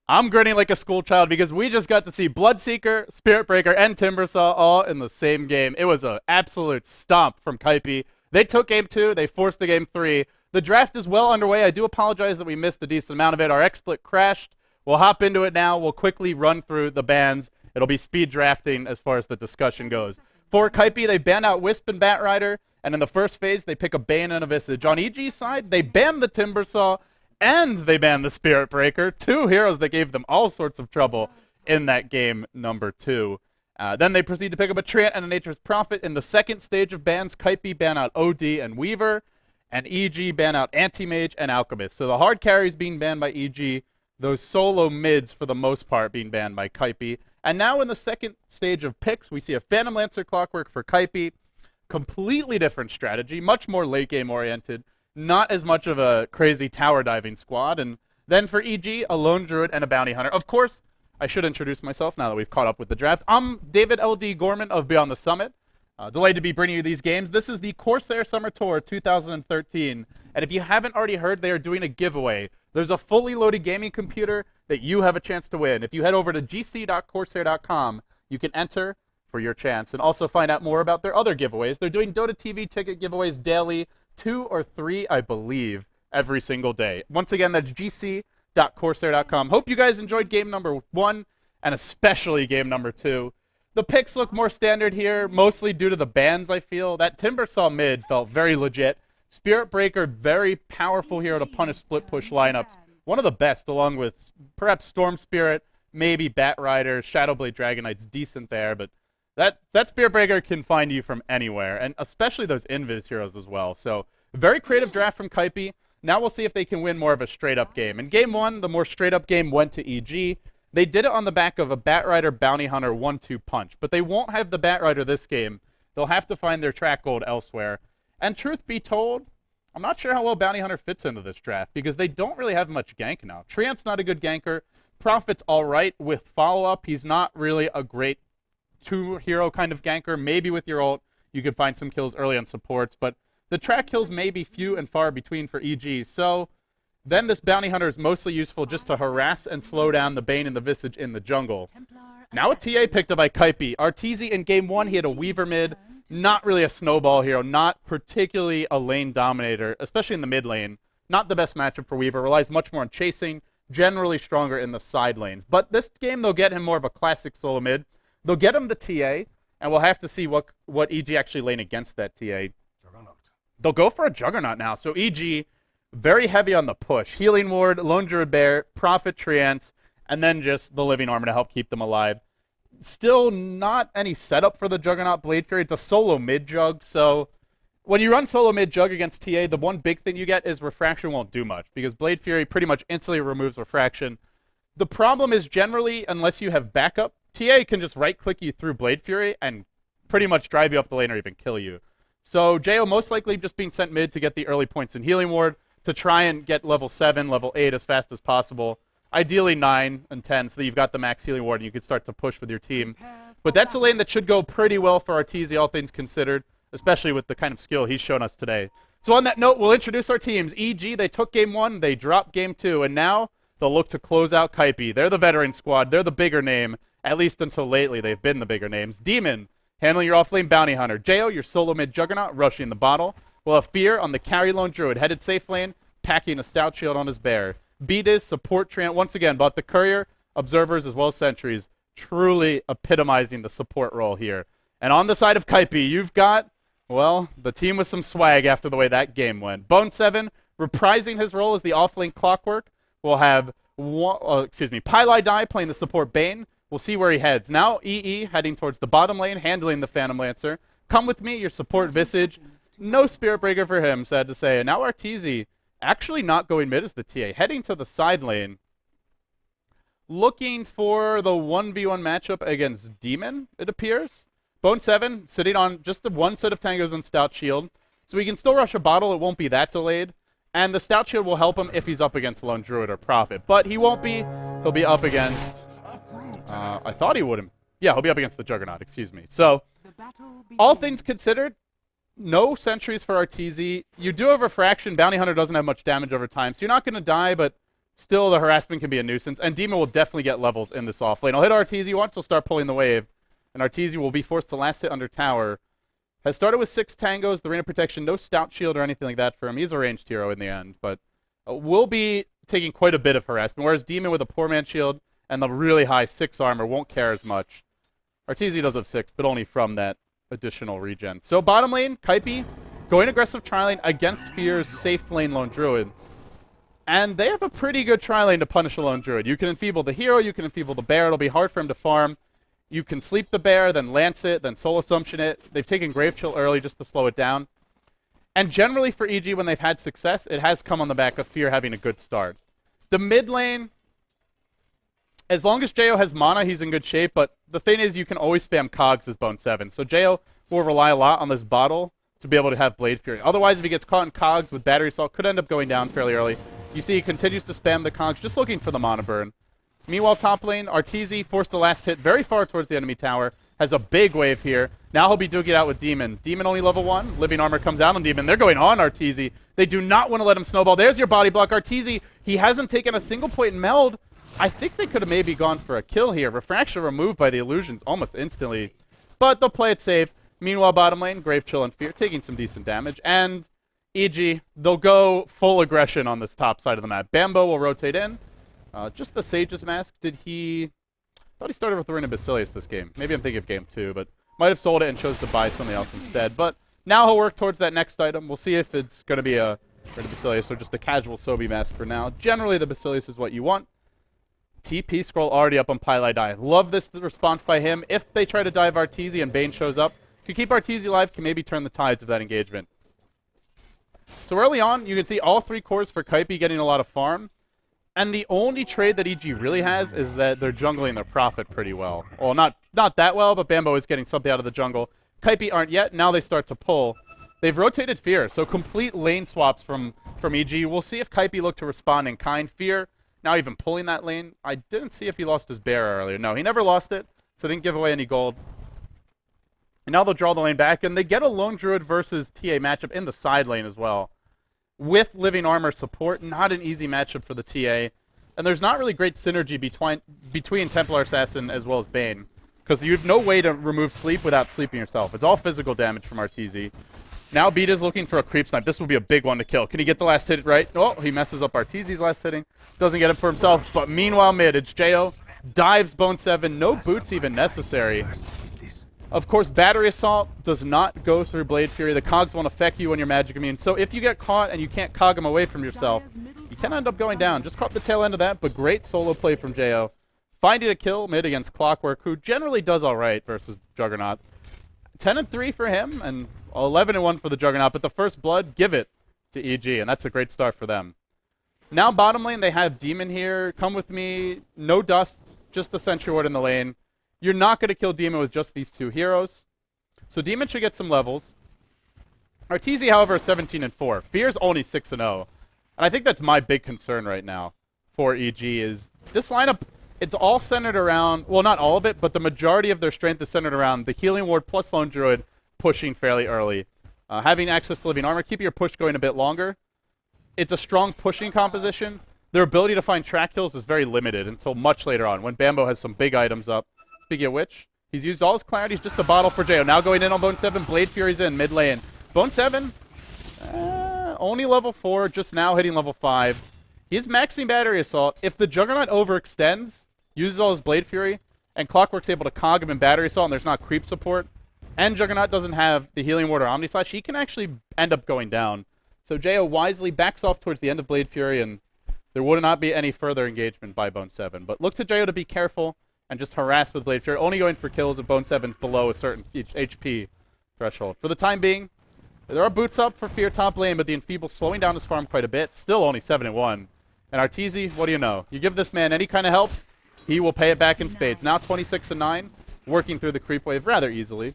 I'm grinning like a school child because we just got to see Bloodseeker, Spirit Breaker, and Timbersaw all in the same game. It was an absolute stomp from Kaipi. They took game 2. They forced the game 3. The draft is well underway. I do apologize that we missed a decent amount of it. Our XSplit crashed. We'll hop into it now. We'll quickly run through the bans. It'll be speed drafting as far as the discussion goes. For Kaipi, they ban out Wisp and Batrider, and in the first phase, they pick a Bane and a Visage. On EG's side, they ban the Timbersaw, and they banned the Spirit Breaker, 2 heroes that gave them all sorts of trouble in that game number 2. Then they proceed to pick up a Treant and a Nature's Prophet. In the second stage of bans, Kaipi ban out OD and Weaver, and EG ban out Anti-Mage and Alchemist. So the hard carries being banned by EG, those solo mids for the most part being banned by Kaipi. And now in the second stage of picks, we see a Phantom Lancer Clockwork for Kaipi. Completely different strategy, much more late game oriented. Not as much of a crazy tower diving squad. And then for EG, a Lone Druid and a Bounty Hunter. Of course, I should introduce myself now that we've caught up with the draft. I'm David L.D. Gorman of Beyond the Summit. Delayed to be bringing you these games. This is the Corsair Summer Tour 2013. And if you haven't already heard, they are doing a giveaway. There's a fully loaded gaming computer that you have a chance to win. If you head over to gc.corsair.com, you can enter for your chance and also find out more about their other giveaways. They're doing Dota TV ticket giveaways daily, 2 or 3, I believe, every single day. Once again, that's gc.corsair.com. Hope you guys enjoyed game number 1 and especially game number 2. The picks look more standard here, mostly due to the bans, I feel. That Timbersaw mid felt very legit. Spirit Breaker, very powerful hero to punish split push lineups. One of the best, along with perhaps Storm Spirit, maybe Batrider, Shadowblade Dragon Knight's decent there, but that Spirit Breaker can find you from anywhere, and especially those Invis heroes as well. So, very creative draft from Kaipi. Now we'll see if they can win more of a straight-up game. In game 1, the more straight-up game went to EG. They did it on the back of a Batrider Bounty Hunter 1-2 punch, but they won't have the Batrider this game. They'll have to find their track gold elsewhere. And truth be told, I'm not sure how well Bounty Hunter fits into this draft, because they don't really have much gank now. Treant's not a good ganker. Prophet's alright with follow-up. He's not really a great 2-hero kind of ganker. Maybe with your ult, you could find some kills early on supports, but the track kills may be few and far between for EG. So then this Bounty Hunter is mostly useful just to harass and slow down the Bane and the Visage in the jungle. Now a TA picked up by Kaipi. Arteezy in game 1, he had a Weaver mid. Not really a snowball hero, not particularly a lane dominator, especially in the mid lane. Not the best matchup for Weaver, relies much more on chasing, generally stronger in the side lanes. But this game, they'll get him more of a classic solo mid. They'll get him the TA, and we'll have to see what EG actually lane against that TA. They'll go for a Juggernaut now. So EG, very heavy on the push. Healing Ward, Lone Druid Bear, Prophet Treants, and then just the Living Armor to help keep them alive. Still not any setup for the Juggernaut Blade Fury. It's a solo mid-jug, so when you run solo mid-jug against TA, the one big thing you get is Refraction won't do much, because Blade Fury pretty much instantly removes Refraction. The problem is generally, unless you have backup, TA can just right-click you through Blade Fury and pretty much drive you up the lane or even kill you. So Jo most likely just being sent mid to get the early points in Healing Ward, to try and get level 7, level 8 as fast as possible. Ideally 9 and 10, so that you've got the max Healing Ward and you can start to push with your team. But that's a lane that should go pretty well for Arteezy, all things considered, especially with the kind of skill he's shown us today. So on that note, we'll introduce our teams. EG, they took game 1, they dropped game 2, and now they'll look to close out Kaipi. They're the veteran squad, they're the bigger name, at least until lately they've been the bigger names. Demon, handling your off-lane Bounty Hunter. Jo, your solo mid Juggernaut, rushing the bottle. We'll have Fear on the carry Lone Druid, headed safe lane, packing a Stout Shield on his bear. Beatis, support Treant, once again, bought the Courier, Observers, as well as Sentries, truly epitomizing the support role here. And on the side of Kaipi, you've got, well, the team with some swag after the way that game went. Bone7, reprising his role as the off-lane Clockwork. We'll have, Pylai Die playing the support Bane. We'll see where he heads. Now, EE heading towards the bottom lane, handling the Phantom Lancer. Come with me, your support Visage. No Spirit Breaker for him, sad to say. And now Arteezy, actually not going mid as the TA, heading to the side lane. Looking for the 1v1 matchup against Demon, it appears. Bone7 sitting on just the one set of tangos and Stout Shield. So we can still rush a bottle, it won't be that delayed. And the Stout Shield will help him if he's up against Lone Druid or Prophet. But he won't be. He'll be up against... I thought he wouldn't. Yeah, he'll be up against the Juggernaut, excuse me. So, all things considered, no sentries for RTZ. You do have Refraction. Bounty Hunter doesn't have much damage over time, so you're not going to die, but still the harassment can be a nuisance. And Demon will definitely get levels in this off lane. He'll hit RTZ once, he'll start pulling the wave. And RTZ will be forced to last hit under tower. Has started with 6 tangos, the Rain of Protection, no Stout Shield or anything like that for him. He's a ranged hero in the end, but will be taking quite a bit of harassment, whereas Demon with a poor man shield and the really high 6 armor won't care as much. RTZ does have 6, but only from that additional regen. So bottom lane, Kaipi going aggressive tri-lane against Fear's safe lane Lone Druid. And they have a pretty good tri-lane to punish a Lone Druid. You can enfeeble the hero, you can enfeeble the bear, it'll be hard for him to farm. You can sleep the bear, then lance it, then soul assumption it. They've taken Grave Chill early just to slow it down. And generally for EG, when they've had success, it has come on the back of Fear having a good start. The mid lane, as long as Jo has mana, he's in good shape, but the thing is you can always spam Cogs as Bone 7. So Jo will rely a lot on this bottle to be able to have Blade Fury. Otherwise, if he gets caught in Cogs with Battery Assault, could end up going down fairly early. You see he continues to spam the Cogs, just looking for the mana burn. Meanwhile, top lane, RTZ forced the last hit very far towards the enemy tower. Has a big wave here. Now he'll be duking it out with Demon. Demon only level 1. Living Armor comes out on Demon. They're going on RTZ. They do not want to let him snowball. There's your body block. RTZ, he hasn't taken a single point in meld. I think they could have maybe gone for a kill here. Refraction removed by the illusions almost instantly. But they'll play it safe. Meanwhile, bottom lane, Grave Chill and Fear taking some decent damage. And EG, they'll go full aggression on this top side of the map. Bambo will rotate in. Just the Sage's Mask, I thought he started with the Ring of Basilius this game. Maybe I'm thinking of game 2, but might have sold it and chose to buy something else instead. But now he'll work towards that next item. We'll see if it's going to be a Ring of Basilius or just a casual Sobi Mask for now. Generally, the Basilius is what you want. TP scroll already up on Pylai Die. Love this response by him. If they try to dive RTZ and Bane shows up, could keep RTZ alive, can maybe turn the tides of that engagement. So early on, you can see all 3 cores for Kaipi getting a lot of farm. And the only trade that EG really has is that they're jungling their Prophet pretty well. Well, not that well, but Bambo is getting something out of the jungle. Kaipi aren't yet. Now they start to pull. They've rotated Fear, so complete lane swaps from EG. We'll see if Kaipi look to respond in kind. Fear, now even pulling that lane. I didn't see if he lost his bear earlier. No, he never lost it, so didn't give away any gold. And now they'll draw the lane back, and they get a Lone Druid versus TA matchup in the side lane as well. With Living Armor support, not an easy matchup for the TA. And there's not really great synergy between Templar Assassin as well as Bane. Because you have no way to remove sleep without sleeping yourself. It's all physical damage from RTZ. Now Beat is looking for a creep snipe. This will be a big one to kill. Can he get the last hit right? Oh, he messes up RTZ's last hitting. Doesn't get it for himself. But meanwhile, mid, it's Jo. Dives Bone 7. No boots even necessary. Of course, Battery Assault does not go through Blade Fury. The cogs won't affect you when you're magic immune. So if you get caught and you can't cog him away from yourself, you can end up going down. Just caught the tail end of that, but great solo play from Jo. Finding a kill mid against Clockwork, who generally does all right versus Juggernaut. 10-3 for him, and 11-1 for the Juggernaut. But the first blood, give it to EG, and that's a great start for them. Now bottom lane, they have Demon here. Come with me. No dust, just the Sentry Ward in the lane. You're not going to kill Demon with just these 2 heroes. So Demon should get some levels. RTZ, however, is 17-4. Fear's only 6-0. And I think that's my big concern right now for EG is this lineup, it's all centered around, well, not all of it, but the majority of their strength is centered around the Healing Ward plus Lone Druid pushing fairly early. Having access to Living Armor, keeping your push going a bit longer. It's a strong pushing composition. Their ability to find track kills is very limited until much later on when Bambo has some big items up. Speaking of which, he's used all his clarity. He's just a bottle for Jo. Now going in on Bone 7. Blade Fury's in mid lane. Bone 7, only level 4, just now hitting level 5. He's maxing Battery Assault. If the Juggernaut overextends, uses all his Blade Fury, and Clockwork's able to cog him in Battery Assault, and there's not creep support, and Juggernaut doesn't have the Healing Ward or Omni Slash, he can actually end up going down. So Jo wisely backs off towards the end of Blade Fury, and there would not be any further engagement by Bone 7. But look to Jo to be careful and just harass with Blade Fury, only going for kills if Bone 7's below a certain HP threshold. For the time being, there are boots up for Fear top lane, but the Enfeeble slowing down his farm quite a bit. Still only 7-1. And RTZ, what do you know? You give this man any kind of help, he will pay it back in spades. Now 26-9, working through the creep wave rather easily.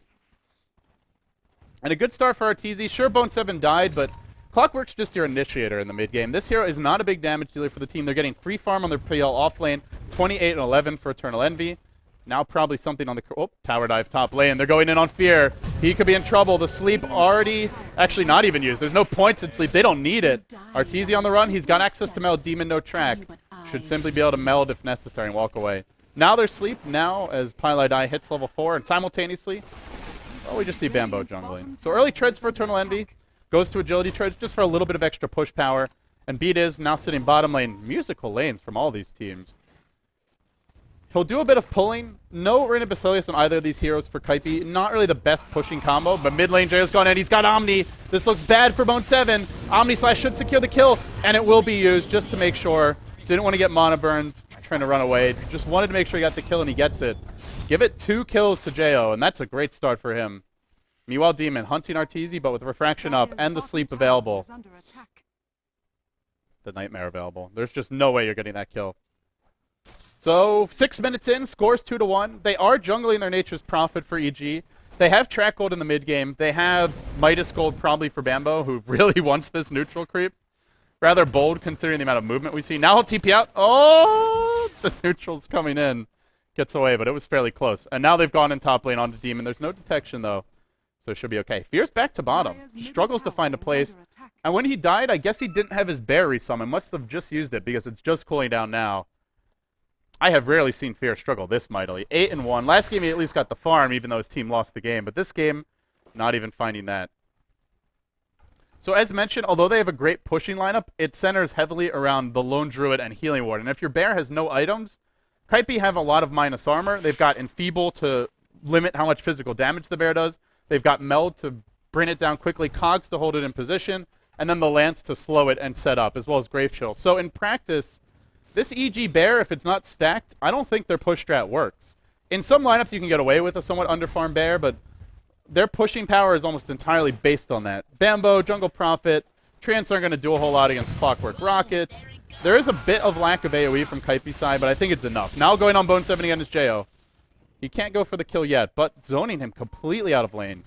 And a good start for RTZ. Sure, Bone 7 died, but Clockwork's just your initiator in the mid game. This hero is not a big damage dealer for the team. They're getting free farm on their PL off lane, 28 and 11 for Eternal Envy. Now probably something on the tower dive top lane. They're going in on Fear. He could be in trouble. The sleep already, actually not even used. There's no points in sleep. They don't need it. Arteezy on the run. He's got access to meld. Demon no track. Should simply be able to meld if necessary and walk away. Now there's sleep. Now as Pylai hits level 4 and simultaneously, well, we just see Bambo jungling. So early treads for Eternal Envy. Goes to agility treads just for a little bit of extra push power. And Beat is now sitting bottom lane. Musical lanes from all these teams. He'll do a bit of pulling. No Reina Basilius on either of these heroes for Kaipi. Not really the best pushing combo, but mid lane Jayo's gone in. He's got Omni. This looks bad for Bone 7. Omni Slash should secure the kill, and it will be used just to make sure. Didn't want to get mana burned, trying to run away. Just wanted to make sure he got the kill, and he gets it. Give it 2 kills to Jayo, and that's a great start for him. Meanwhile, Demon hunting Arteezy, but with Refraction up and the sleep available. The Nightmare available. There's just no way you're getting that kill. So, 6 minutes in, scores 2-1. They are jungling their Nature's Prophet for EG. They have track gold in the mid game. They have Midas gold probably for Bambo, who really wants this neutral creep. Rather bold considering the amount of movement we see. Now he'll TP out. Oh, the neutral's coming in. Gets away, but it was fairly close. And now they've gone in top lane onto Demon. There's no detection, though, so it should be okay. Fear's back to bottom. Struggles to find a place. And when he died, I guess he didn't have his bear resummon. Must have just used it because it's just cooling down now. I have rarely seen Fear struggle this mightily. 8-1. Last game he at least got the farm, even though his team lost the game. But this game, not even finding that. So as mentioned, although they have a great pushing lineup, it centers heavily around the Lone Druid and Healing Ward. And if your bear has no items, Kaipi have a lot of minus armor. They've got Enfeeble to limit how much physical damage the bear does. They've got Meld to bring it down quickly, Cogs to hold it in position, and then the Lance to slow it and set up, as well as Grave Chill. So in practice, this EG bear, if it's not stacked, I don't think their push strat works. In some lineups, you can get away with a somewhat underfarmed bear, but their pushing power is almost entirely based on that. Bambo, Jungle Prophet, Trance aren't going to do a whole lot against Clockwork Rockets. There is a bit of lack of AoE from Kaipi's side, but I think it's enough. Now going on Bone 7 again is Jayo. He can't go for the kill yet, but zoning him completely out of lane.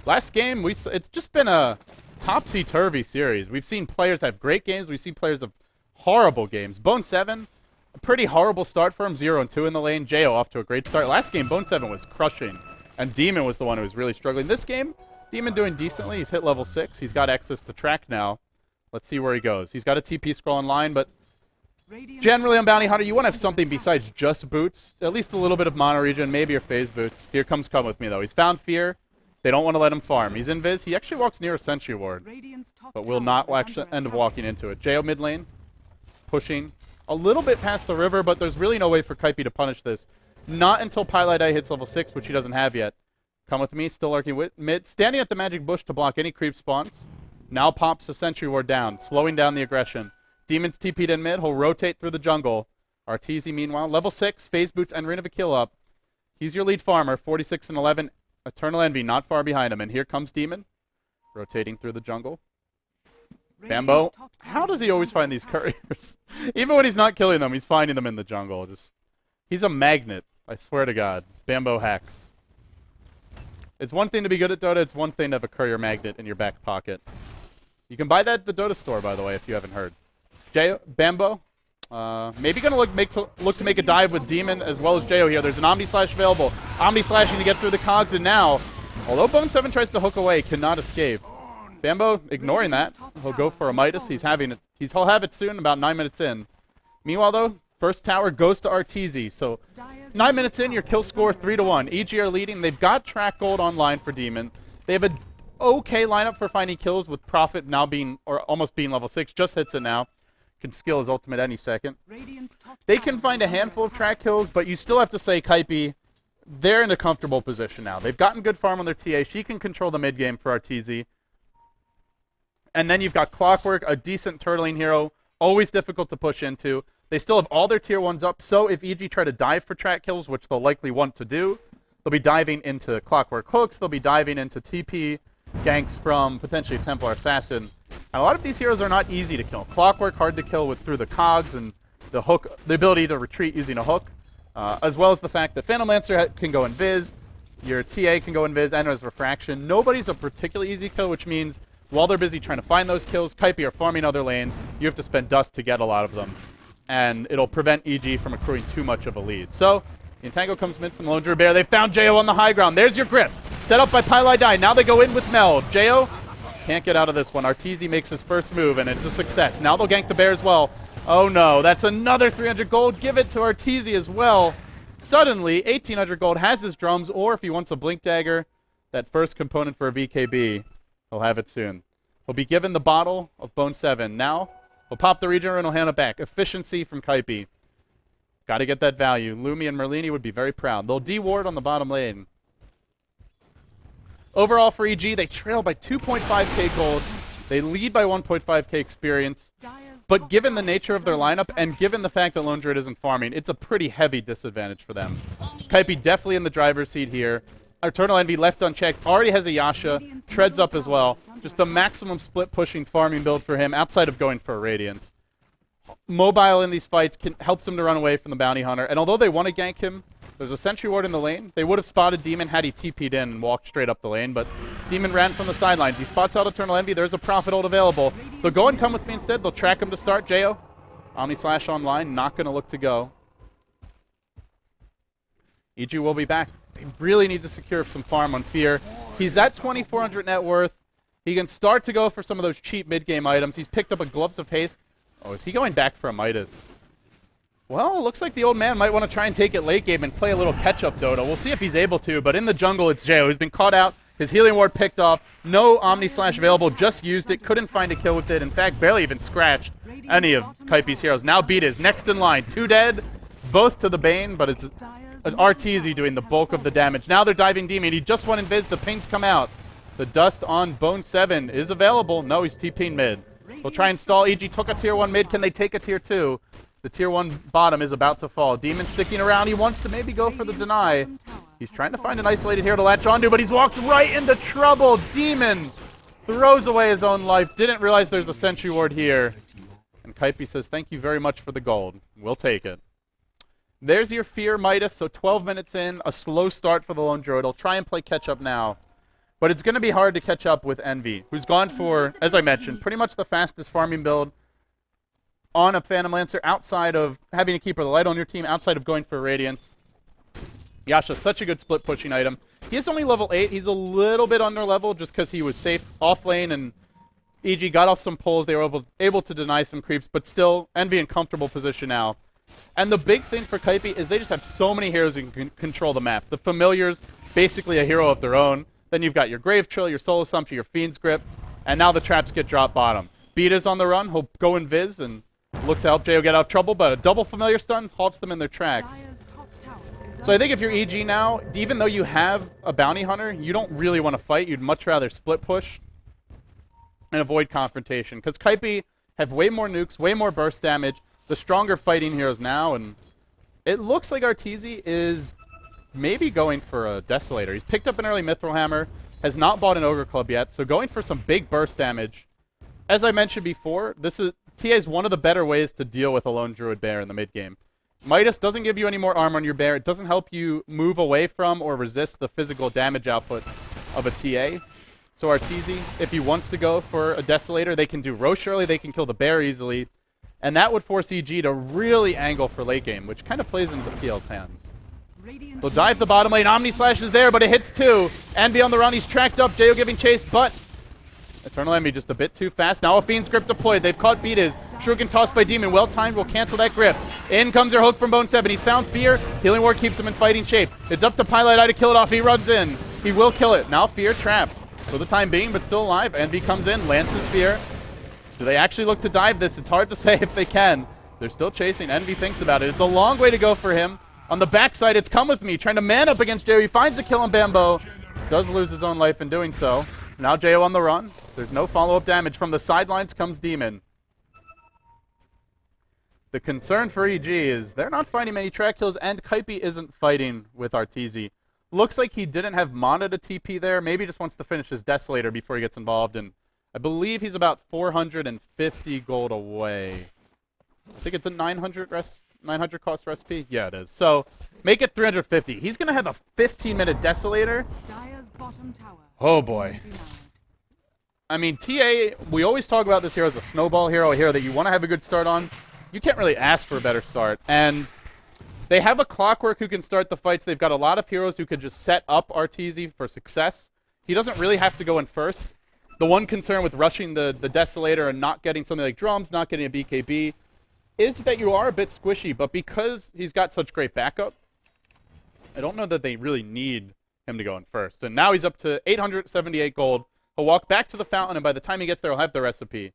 Last game, it's just been a topsy-turvy series. We've seen players have great games. We've seen players have horrible games. Bone 7, a pretty horrible start for him. 0-2 in the lane. Jayo off to a great start. Last game, Bone 7 was crushing, and Demon was the one who was really struggling. This game, Demon doing decently. He's hit level 6. He's got access to track now. Let's see where he goes. He's got a TP scroll in line, but generally on Bounty Hunter, you want to have something besides just boots. At least a little bit of mono regen, maybe your phase boots. Here comes Come With Me, though. He's found Fear. They don't want to let him farm. He's invis. He actually walks near a Sentry Ward, but will not actually end up walking into it. Jayo mid lane, pushing a little bit past the river, but there's really no way for Kaipi to punish this. Not until Pylai hits level 6, which he doesn't have yet. Come With Me, still lurking mid. Standing at the magic bush to block any creep spawns. Now pops a Sentry Ward down, slowing down the aggression. Demon's TP'd in mid. He'll rotate through the jungle. Arteezy, meanwhile, level 6, phase boots and Ring of a Kill up. He's your lead farmer, 46 and 11. Eternal Envy not far behind him, and here comes Demon, rotating through the jungle. Bambo, how does he always find these couriers? Even when he's not killing them, he's finding them in the jungle. He's a magnet, I swear to God. Bambo hacks. It's one thing to be good at Dota, it's one thing to have a courier magnet in your back pocket. You can buy that at the Dota store, by the way, if you haven't heard. Bambo, maybe going to look to make a dive with Demon as well as Jayo here. There's an Omni Slash available. Omni Slashing to get through the cogs, and now, although Bone 7 tries to hook away, cannot escape. Bambo ignoring that. He'll go for a Midas. He'll have it soon, about 9 minutes in. Meanwhile, though, first tower goes to Arteezy. So 9 minutes in, your kill score 3-1. EG are leading. They've got track gold online for Demon. They have a okay lineup for finding kills with Prophet now being, or almost being level 6. Just hits it now. Can skill his ultimate any second. They can find a handful of track kills, but you still have to say Kaipi, they're in a comfortable position now. They've gotten good farm on their TA. She can control the mid game for Arteezy. And then you've got Clockwork, a decent turtling hero, always difficult to push into. They still have all their tier 1s up, so if EG try to dive for track kills, which they'll likely want to do, they'll be diving into Clockwork hooks, they'll be diving into TP, ganks from potentially a Templar Assassin. And a lot of these heroes are not easy to kill. Clockwork, hard to kill through the cogs and the hook, the ability to retreat using a hook, as well as the fact that Phantom Lancer can go invis. Your TA can go invis and has refraction. Nobody's a particularly easy kill, which means while they're busy trying to find those kills, Kaipi are farming other lanes. You have to spend dust to get a lot of them. And it'll prevent EG from accruing too much of a lead. So, the Entangle comes mid from the Lone Druid Bear. They found Jo on the high ground. There's your grip. Set up by Pylai Die. Now they go in with Meld. Jo can't get out of this one. Arteezy makes his first move, and it's a success. Now they'll gank the Bear as well. Oh no, that's another 300 gold. Give it to Arteezy as well. Suddenly, 1,800 gold has his drums, or if he wants a Blink Dagger, that first component for a BKB, he'll have it soon. He'll be given the bottle of Bone 7. Now, he'll pop the Regener and he'll hand it back. Efficiency from Kaipi. Got to get that value. Lumi and Merlini would be very proud. They'll de-ward on the bottom lane. Overall for EG, they trail by 2.5k gold. They lead by 1.5k experience. But given the nature of their lineup and given the fact that Lone Druid isn't farming, it's a pretty heavy disadvantage for them. Kaipi definitely in the driver's seat here. Eternal Envy left unchecked. Already has a Yasha. Treads up as well. Just the maximum split pushing farming build for him outside of going for a Radiance. Mobile in these fights helps him to run away from the Bounty Hunter. And although they want to gank him, there's a Sentry Ward in the lane. They would have spotted Demon had he TP'd in and walked straight up the lane, but Demon ran from the sidelines. He spots out Eternal Envy. There's a Prophet ult available. They'll go and come with me instead. They'll track him to start. Jo, Omni Slash online, not going to look to go. EG will be back. They really need to secure some farm on Fear. He's at 2,400 net worth. He can start to go for some of those cheap mid-game items. He's picked up a Gloves of Haste. Oh, is he going back for a Midas? Well, it looks like the old man might want to try and take it late game and play a little catch-up Dota. We'll see if he's able to, but in the jungle, it's Jo. He's been caught out. His healing ward picked off. No Omni Slash available. Just used it. Couldn't find a kill with it. In fact, barely even scratched any of Kaipi's heroes. Now Beat is next in line. 2 dead, both to the Bane, but it's Arteezy doing the bulk of the damage. Now they're diving Demon. He just went invis. The pings come out. The dust on Bone 7 is available. No, he's TPing mid. They'll try and stall. EG took a tier 1 mid. Can they take a tier 2? The tier 1 bottom is about to fall. Demon sticking around. He wants to maybe go for the deny. He's trying to find an isolated hero to latch onto, but he's walked right into trouble. Demon throws away his own life. Didn't realize there's a Sentry Ward here. And Kaipi says, thank you very much for the gold. We'll take it. There's your Fear Midas. So 12 minutes in. A slow start for the Lone Druid. He'll try and play catch up now. But it's going to be hard to catch up with Envy, who's gone for, as I mentioned, pretty much the fastest farming build on a Phantom Lancer outside of having to keep the light on your team, outside of going for Radiance. Yasha's such a good split pushing item. He is only level 8. He's a little bit under level just because he was safe off lane and EG got off some pulls. They were able to deny some creeps, but still Envy in comfortable position now. And the big thing for Kaipi is they just have so many heroes who can control the map. The Familiar's basically a hero of their own. Then you've got your Grave Trill, your Soul Assumption, your Fiend's Grip, and now the traps get dropped bottom. Beat is on the run. He'll go invis and look to help Jo get out of trouble, but a double Familiar stun halts them in their tracks. So I think if you're EG now, even though you have a Bounty Hunter, you don't really want to fight. You'd much rather split push and avoid confrontation. Because Kaipi have way more nukes, way more burst damage, the stronger fighting heroes now, and it looks like Arteezy is maybe going for a Desolator. He's picked up an early Mithril Hammer, has not bought an Ogre Club yet, so going for some big burst damage. As I mentioned before, TA is one of the better ways to deal with a Lone Druid Bear in the mid game. Midas doesn't give you any more armor on your Bear. It doesn't help you move away from or resist the physical damage output of a TA. So Arteezy, if he wants to go for a Desolator, they can do Roche early, they can kill the Bear easily, and that would force EG to really angle for late game, which kind of plays into the PL's hands. They'll dive the bottom lane. Omni Slash is there, but it hits 2. Envy on the run. He's tracked up. Jo giving chase, but Eternal Envy just a bit too fast. Now a Fiend's Grip deployed. They've caught Beatis. Shuriken tossed by Demon. Well timed. Will cancel that grip. In comes their hook from Bone 7. He's found Fear. Healing Ward keeps him in fighting shape. It's up to Pylai Die to kill it off. He runs in. He will kill it. Now Fear trapped for the time being, but still alive. Envy comes in. Lances Fear. Do they actually look to dive this? It's hard to say if they can. They're still chasing. Envy thinks about it. It's a long way to go for him. On the backside, it's Come With Me, trying to man up against Jo. He finds a kill on Bambo. Does lose his own life in doing so. Now Jo on the run. There's no follow-up damage. From the sidelines comes Demon. The concern for EG is they're not finding many track kills, and Kaipi isn't fighting with Arteezy. Looks like he didn't have mana to TP there. Maybe just wants to finish his Desolator before he gets involved, and I believe he's about 450 gold away. I think it's a 900 rest 900 cost for SP? Yeah, it is. So make it 350. He's going to have a 15-minute Desolator. Dire's bottom tower Oh, boy. I mean, TA, we always talk about this hero as a snowball hero, a hero that you want to have a good start on. You can't really ask for a better start. And they have a Clockwork who can start the fights. They've got a lot of heroes who can just set up Arteezy for success. He doesn't really have to go in first. The one concern with rushing the Desolator and not getting something like drums, not getting a BKB, is that you are a bit squishy. But because he's got such great backup, I don't know that they really need him to go in first. And now he's up to 878 gold. He'll walk back to the fountain, and by the time he gets there, he'll have the recipe.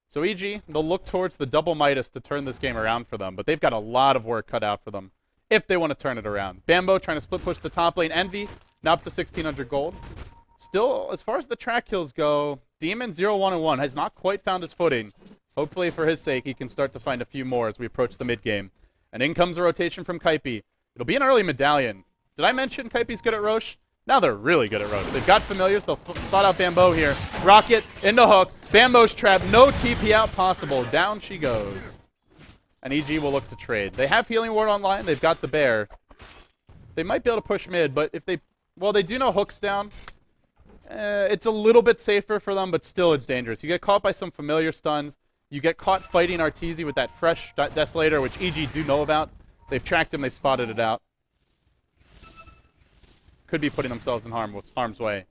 So EG, they'll look towards the double Midas to turn this game around for them, but they've got a lot of work cut out for them if they want to turn it around. Bambo trying to split push the top lane. Envy, now up to 1,600 gold. Still, as far as the track kills go, Demon 0-1-1 has not quite found his footing. Hopefully, for his sake, he can start to find a few more as we approach the mid-game. And in comes a rotation from Kaipi. It'll be an early medallion. Did I mention Kaipi's good at Roche? Now they're really good at Roche. They've got familiars. They'll spot out Bambo here. Rocket into hook. Bambo's trap. No TP out possible. Down she goes. And EG will look to trade. They have Healing Ward online. They've got the bear. They might be able to push mid, but if they... Well, they do know hook's down. It's a little bit safer for them, but still it's dangerous. You get caught by some familiar stuns. You get caught fighting Arteezy with that fresh Desolator, which EG do know about. They've tracked him. They've spotted it out. Could be putting themselves in harm's way.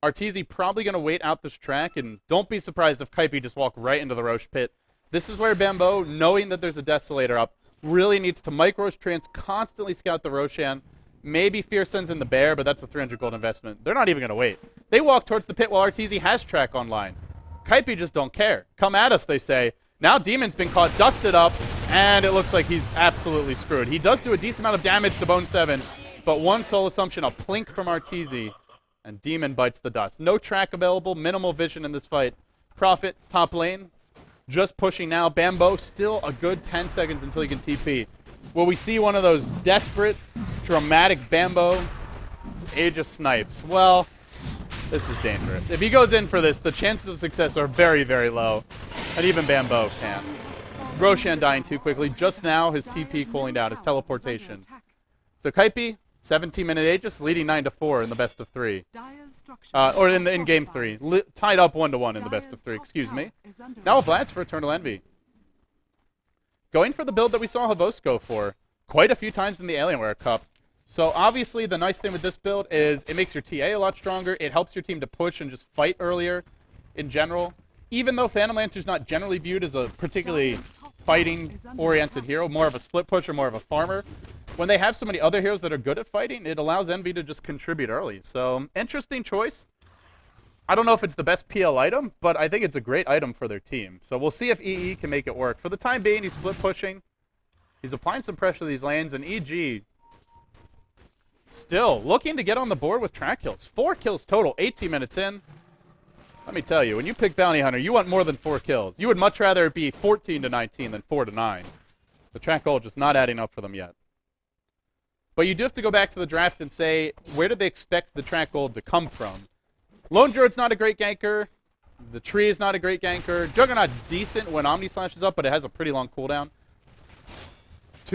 Arteezy probably going to wait out this track, and don't be surprised if Kaipi just walk right into the Roche pit. This is where Bambo, knowing that there's a Desolator up, really needs to micro trance, constantly scout the Roshan. Maybe Fear sends in the bear, but that's a 300 gold investment. They're not even going to wait. They walk towards the pit while Arteezy has track online. Kaipi just don't care. Come at us, they say. Now Demon's been caught, dusted up, and it looks like he's absolutely screwed. He does do a decent amount of damage to Bone 7, but one soul assumption, a plink from Arteezy, and Demon bites the dust. No track available, minimal vision in this fight. Prophet, top lane, just pushing now. Bambo, still a good 10 seconds until he can TP. Will we see one of those desperate, dramatic Bambo Aegis snipes? Well, this is dangerous. If he goes in for this, the chances of success are very, very low, and even Bambo can't. Roshan dying too quickly. Just now, his TP cooling down, his teleportation. So Kaipi, 17-minute Aegis, leading 9-4 in the best of 3. Or in game 3. Tied up 1-1 in the best of 3, excuse me. Now Vlad's for Eternal Envy. Going for the build that we saw Havos go for quite a few times in the Alienware Cup. So obviously the nice thing with this build is it makes your TA a lot stronger. It helps your team to push and just fight earlier in general. Even though Phantom Lancer's not generally viewed as a particularly fighting-oriented hero, more of a split pusher, more of a farmer. When they have so many other heroes that are good at fighting, it allows Envy to just contribute early. So, interesting choice. I don't know if it's the best PL item, but I think it's a great item for their team. So we'll see if EE can make it work. For the time being, he's split pushing. He's applying some pressure to these lanes, and EG still looking to get on the board with track kills. 4 kills total, 18 minutes in. Let me tell you, when you pick Bounty Hunter, you want more than 4 kills. You would much rather it be 14-19 than 4-9. The track goal just not adding up for them yet. But you do have to go back to the draft and say, where did they expect the track gold to come from? Lone Druid's not a great ganker. The Tree is not a great ganker. Juggernaut's decent when Omni Slash is up, but it has a pretty long cooldown.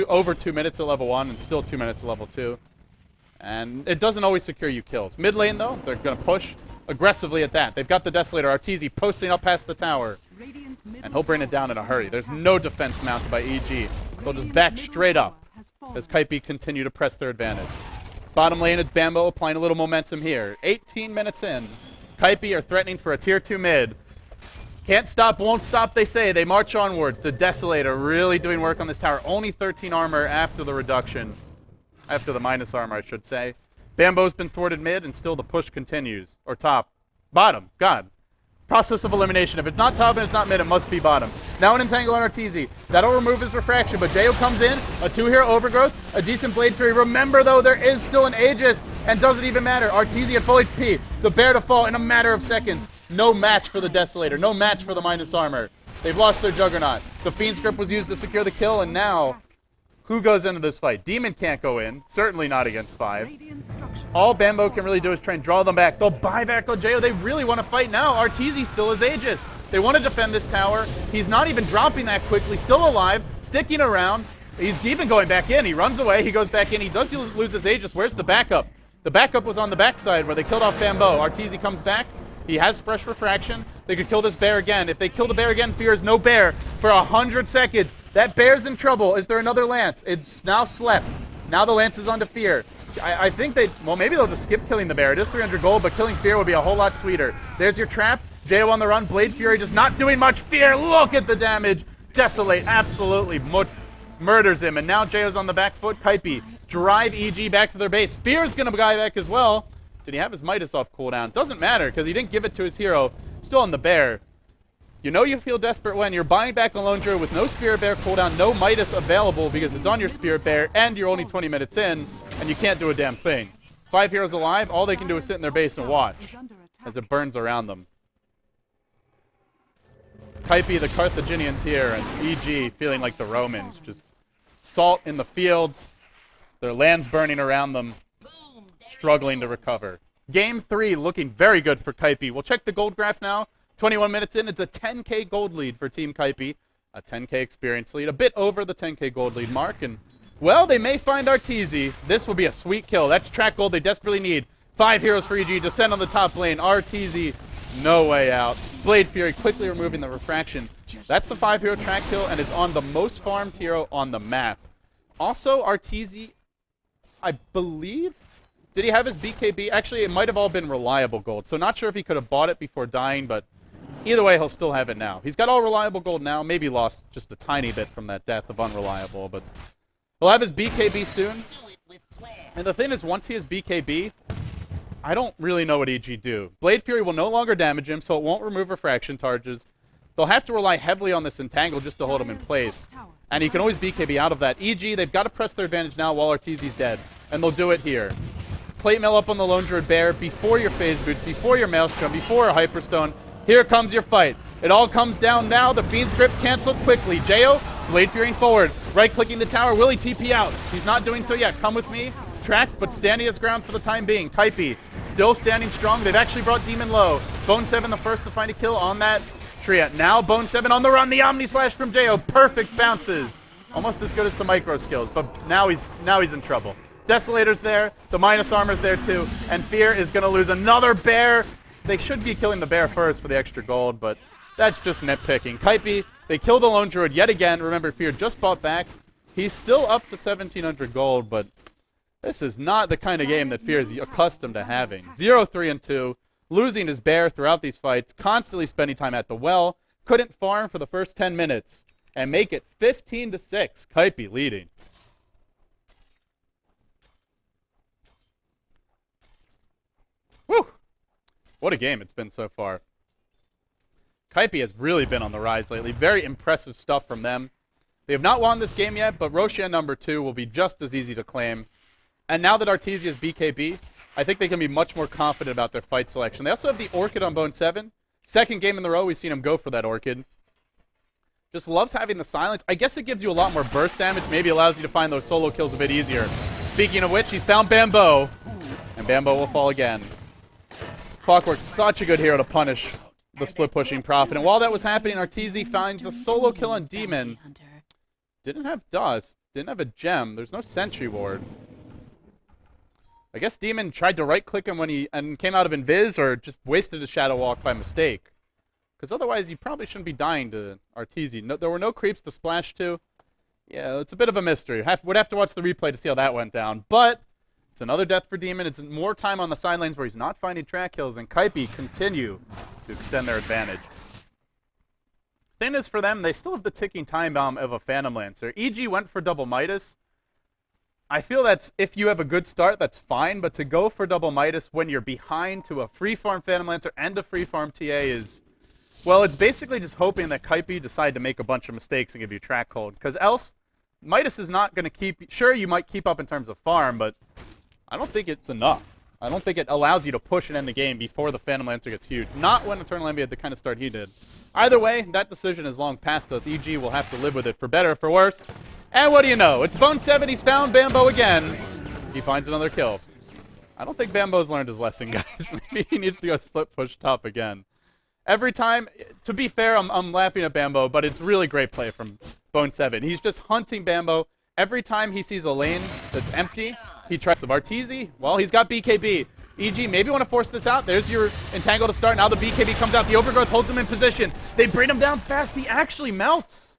Over 2 minutes at level 1 and still 2 minutes at level 2. And it doesn't always secure you kills. Mid lane, though, they're going to push aggressively at that. They've got the Desolator, Arteezy, posting up past the tower. And he'll bring it down in a hurry. There's no defense mounted by EG. They'll just back straight up as Kaipi continue to press their advantage. Bottom lane, it's Bambo applying a little momentum here. 18 minutes in. Kaipi are threatening for a tier 2 mid. Can't stop, won't stop, they say. They march onwards. The Desolator really doing work on this tower. Only 13 armor after the reduction. After the minus armor, I should say. Bambo's been thwarted mid, and still the push continues. Or top. Bottom. God. Process of elimination. If it's not top and it's not mid, it must be bottom. Now an Entangle on Arteezy. That'll remove his refraction, but Jayo comes in. A 2-hero overgrowth. A decent Blade Fury. Remember, though, there is still an Aegis, and doesn't even matter. Arteezy at full HP. The bear to fall in a matter of seconds. No match for the Desolator. No match for the minus armor. They've lost their Juggernaut. The Fiend's Grip was used to secure the kill, and now who goes into this fight? Demon can't go in. Certainly not against 5. All Bambo can really do is try and draw them back. They'll buy back Ojeyo. They really want to fight now. Arteezy still is Aegis. They want to defend this tower. He's not even dropping that quickly. Still alive. Sticking around. He's even going back in. He runs away. He goes back in. He does lose his Aegis. Where's the backup? The backup was on the backside where they killed off Bambo. Arteezy comes back. He has fresh refraction. They could kill this bear again. If they kill the bear again, Fear is no bear for 100 seconds. That bear's in trouble. Is there another Lance? It's now slept. Now the Lance is on to Fear. I think well, maybe they'll just skip killing the bear. It is 300 gold, but killing Fear would be a whole lot sweeter. There's your trap. Jo on the run. Blade Fury just not doing much. Fear, look at the damage. Desolate absolutely murders him. And now Jo's on the back foot. Kaipi drive EG back to their base. Fear's going to guy back as well. Did he have his Midas off cooldown? Doesn't matter, because he didn't give it to his hero. Still on the bear. You know you feel desperate when you're buying back a Lone Druid with no Spirit Bear cooldown, no Midas available because it's on your Spirit Bear, and you're only 20 minutes in, and you can't do a damn thing. 5 heroes alive, all they can do is sit in their base and watch as it burns around them. Kaipi, the Carthaginians here, and EG feeling like the Romans. Just salt in the fields, their lands burning around them, struggling to recover. Game 3 looking very good for Kaipi. We'll check the gold graph now. 21 minutes in, it's a 10k gold lead for Team Kaipi. A 10k experience lead, a bit over the 10k gold lead mark. And, well, they may find Arteezy. This will be a sweet kill. That's track gold they desperately need. 5 heroes for EG, descend on the top lane. Arteezy, no way out. Blade Fury quickly removing the refraction. That's a 5 hero track kill, and it's on the most farmed hero on the map. Also, Arteezy, I believe, did he have his BKB? Actually, it might have all been reliable gold. So not sure if he could have bought it before dying, but either way, he'll still have it now. He's got all reliable gold now. Maybe lost just a tiny bit from that death of unreliable, but he'll have his BKB soon. And the thing is, once he has BKB, I don't really know what EG do. Blade Fury will no longer damage him, so it won't remove refraction charges. They'll have to rely heavily on this Entangle just to hold him in place. And he can always BKB out of that. EG, they've got to press their advantage now while Arteezy's dead. And they'll do it here. Plate Mail up on the Lone Druid Bear before your Phase Boots, before your Maelstrom, before a Hyperstone. Here comes your fight. It all comes down now. The Fiend's Grip canceled quickly. Jo, Blade Fury forward. Right-clicking the tower. Will he TP out? He's not doing so yet. Come with me. Tracked, but standing his ground for the time being. Kaipi still standing strong. They've actually brought Demon low. Bone 7 the first to find a kill on that Triad. Now Bone 7 on the run. The Omni Slash from Jo. Perfect bounces. Almost as good as some micro skills, but now he's in trouble. Desolator's there. The minus armor's there too. And Fear is going to lose another bear. They should be killing the bear first for the extra gold, but that's just nitpicking. Kaipi, they kill the Lone Druid yet again. Remember, Fear just bought back. He's still up to 1,700 gold, but this is not the kind of game that Fear is accustomed to having. 0-3-2, losing his bear throughout these fights, constantly spending time at the well, couldn't farm for the first 10 minutes, and make it 15-6. Kaipi leading. Whew. What a game it's been so far. Kaipi has really been on the rise lately. Very impressive stuff from them. They have not won this game yet, but Roshan number 2 will be just as easy to claim. And now that Arteezy is BKB, I think they can be much more confident about their fight selection. They also have the Orchid on Bone 7. Second game in the row, we've seen him go for that Orchid. Just loves having the silence. I guess it gives you a lot more burst damage. Maybe allows you to find those solo kills a bit easier. Speaking of which, he's found Bambo. And Bambo will fall again. Clockwork's such a good hero to punish the split-pushing Prophet. And while that was happening, Arteezy finds a solo kill on Demon. Didn't have Dust. Didn't have a Gem. There's no Sentry Ward. I guess Demon tried to right-click him when he came out of Invis, or just wasted a Shadow Walk by mistake. Because otherwise, you probably shouldn't be dying to Arteezy. No, there were no creeps to splash to. Yeah, it's a bit of a mystery. Would have to watch the replay to see how that went down. But it's another death for Demon. It's more time on the side lanes where he's not finding track kills, and Kaipi continue to extend their advantage. Thing is, for them, they still have the ticking time bomb of a Phantom Lancer. EG went for double Midas. I feel that's, if you have a good start, that's fine, but to go for double Midas when you're behind to a free farm Phantom Lancer and a free farm TA is, well, it's basically just hoping that Kaipi decide to make a bunch of mistakes and give you track hold, because else, Midas is not going to keep, sure, you might keep up in terms of farm, but I don't think it's enough. I don't think it allows you to push and end the game before the Phantom Lancer gets huge. Not when Eternal Envy had the kind of start he did. Either way, that decision is long past us. EG will have to live with it for better or for worse. And what do you know? It's Bone 7. He's found Bambo again. He finds another kill. I don't think Bambo's learned his lesson, guys. Maybe he needs to go split push top again. Every time, to be fair, I'm laughing at Bambo, but it's really great play from Bone 7. He's just hunting Bambo Every time he sees a lane that's empty, he tries to Arteezy. Well, he's got BKB. EG maybe want to force this out. There's your entangle to start. Now the BKB comes out. The overgrowth holds him in position. They bring him down fast. He actually melts.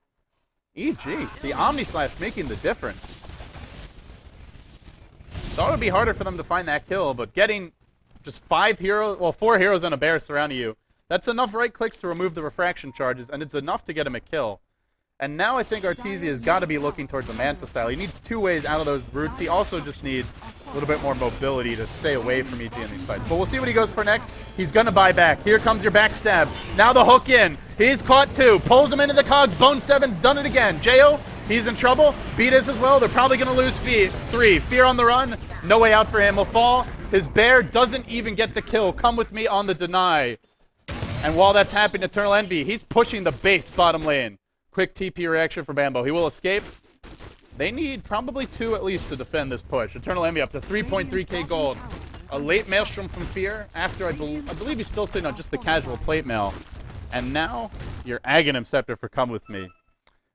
EG, the Omni Slash making the difference. Thought it would be harder for them to find that kill, but getting just 4 heroes and a bear surrounding you, that's enough right clicks to remove the refraction charges, and it's enough to get him a kill. And now I think Arteezy has got to be looking towards a Manta style. He needs 2 ways out of those roots. He also just needs a little bit more mobility to stay away from EG in these fights. But we'll see what he goes for next. He's going to buy back. Here comes your backstab. Now the hook in. He's caught 2. Pulls him into the cogs. Bone 7's done it again. Jo, he's in trouble. Beatus as well. They're probably going to lose 3. Fear on the run. No way out for him. He'll fall. His bear doesn't even get the kill. Come with me on the deny. And while that's happening, Eternal Envy, he's pushing the base bottom lane. Quick TP reaction for Bambo. He will escape. They need probably 2 at least to defend this push. Eternal Envy up to 3.3k gold. A late Maelstrom from Fear after I believe he's still sitting on just the casual plate mail. And now your Aghanim Scepter for Come With Me.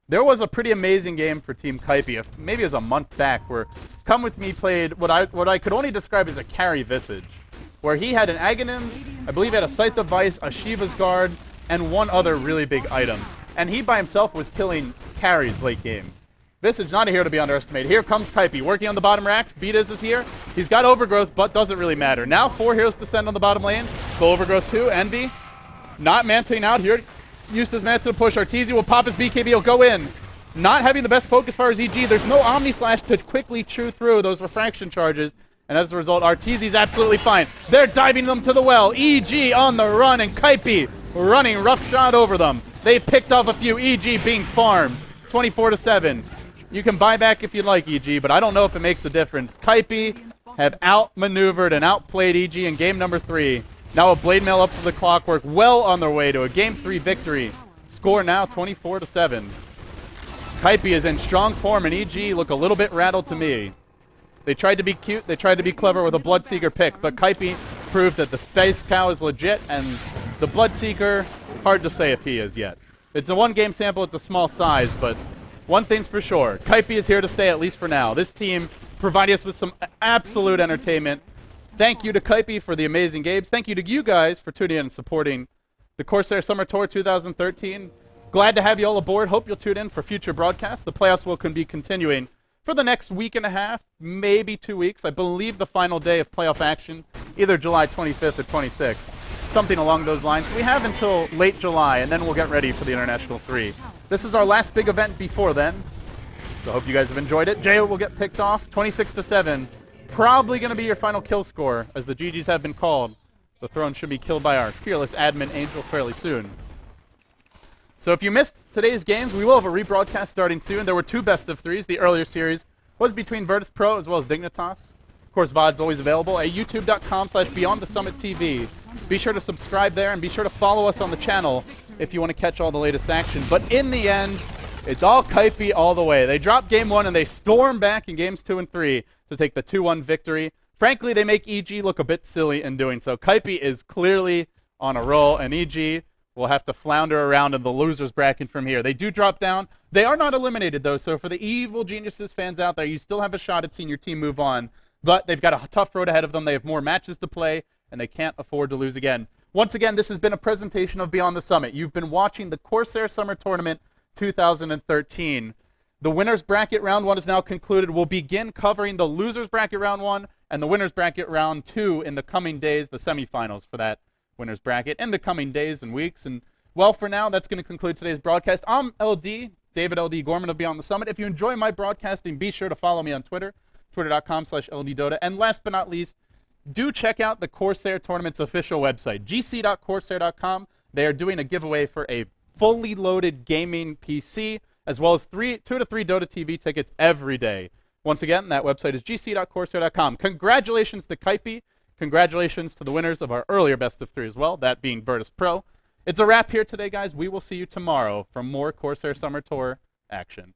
There was a pretty amazing game for Team Kaipi, maybe it was a month back, where Come With Me played what I could only describe as a carry Visage, where he had an Aghanim's, I believe he had a Scythe of Vice, a Shiva's Guard, and one other really big item. And he by himself was killing carries late game. Visage not a hero to be underestimated. Here comes Kaipi, working on the bottom racks. Beatus is here. He's got Overgrowth, but doesn't really matter. Now 4 heroes descend on the bottom lane. Go Overgrowth 2, Envy. Not manting out here. Used his Manta to push. Arteezy will pop his BKB. He'll go in. Not having the best focus as far as EG. There's no Omni Slash to quickly chew through those refraction charges. And as a result, Arteezy's absolutely fine. They're diving them to the well. EG on the run, and Kaipi running roughshod over them. They picked off a few. EG being farmed. 24-7. You can buy back if you'd like, EG, but I don't know if it makes a difference. Kaipi have outmaneuvered and outplayed EG in game number 3. Now a Blade Mail up to the Clockwork, well on their way to a game 3 victory. Score now 24-7. Kaipi is in strong form, and EG look a little bit rattled to me. They tried to be cute, they tried to be clever with a Bloodseeker pick, but Kaipi proved that the Space Cow is legit, and the Bloodseeker, hard to say if he is yet. It's a 1-game sample, it's a small size, but one thing's for sure. Kaipi is here to stay, at least for now. This team provided us with some absolute entertainment. Thank you to Kaipi for the amazing games. Thank you to you guys for tuning in and supporting the Corsair Summer Tour 2013. Glad to have you all aboard. Hope you'll tune in for future broadcasts. The playoffs will be continuing for the next week and a half, maybe 2 weeks. I believe the final day of playoff action, either July 25th or 26th. Something along those lines. We have until late July, and then we'll get ready for the International 3. This is our last big event before then, so hope you guys have enjoyed it. Jo will get picked off, 26-7. Probably going to be your final kill score, as the GGs have been called. The throne should be killed by our fearless admin Angel fairly soon. So if you missed today's games, we will have a rebroadcast starting soon. There were 2 best of 3s. The earlier series was between Virtus Pro as well as Dignitas. Of course, VOD's always available at youtube.com/BeyondTheSummitTV. Be sure to subscribe there, and be sure to follow us on the channel if you want to catch all the latest action. But in the end, it's all Kaipi all the way. They drop game 1, and they storm back in games 2 and 3 to take the 2-1 victory. Frankly, they make EG look a bit silly in doing so. Kaipi is clearly on a roll, and EG will have to flounder around in the losers bracket from here. They do drop down. They are not eliminated, though, so for the Evil Geniuses fans out there, you still have a shot at seeing your team move on. But they've got a tough road ahead of them. They have more matches to play, and they can't afford to lose again. Once again, this has been a presentation of Beyond the Summit. You've been watching the Corsair Summer Tournament 2013. The winners bracket round 1 is now concluded. We'll begin covering the losers bracket round 1 and the winners bracket round 2 in the coming days, the semifinals for that winners bracket in the coming days and weeks. And well, for now, that's going to conclude today's broadcast. I'm LD, David LD Gorman of Beyond the Summit. If you enjoy my broadcasting, be sure to follow me on Twitter, twitter.com/LDDota. And last but not least, do check out the Corsair Tournament's official website, gc.corsair.com. They are doing a giveaway for a fully loaded gaming PC, as well as 2 to 3 Dota TV tickets every day. Once again, that website is gc.corsair.com. Congratulations to Kaipi. Congratulations to the winners of our earlier best of 3 as well, that being Virtus Pro. It's a wrap here today, guys. We will see you tomorrow for more Corsair Summer Tour action.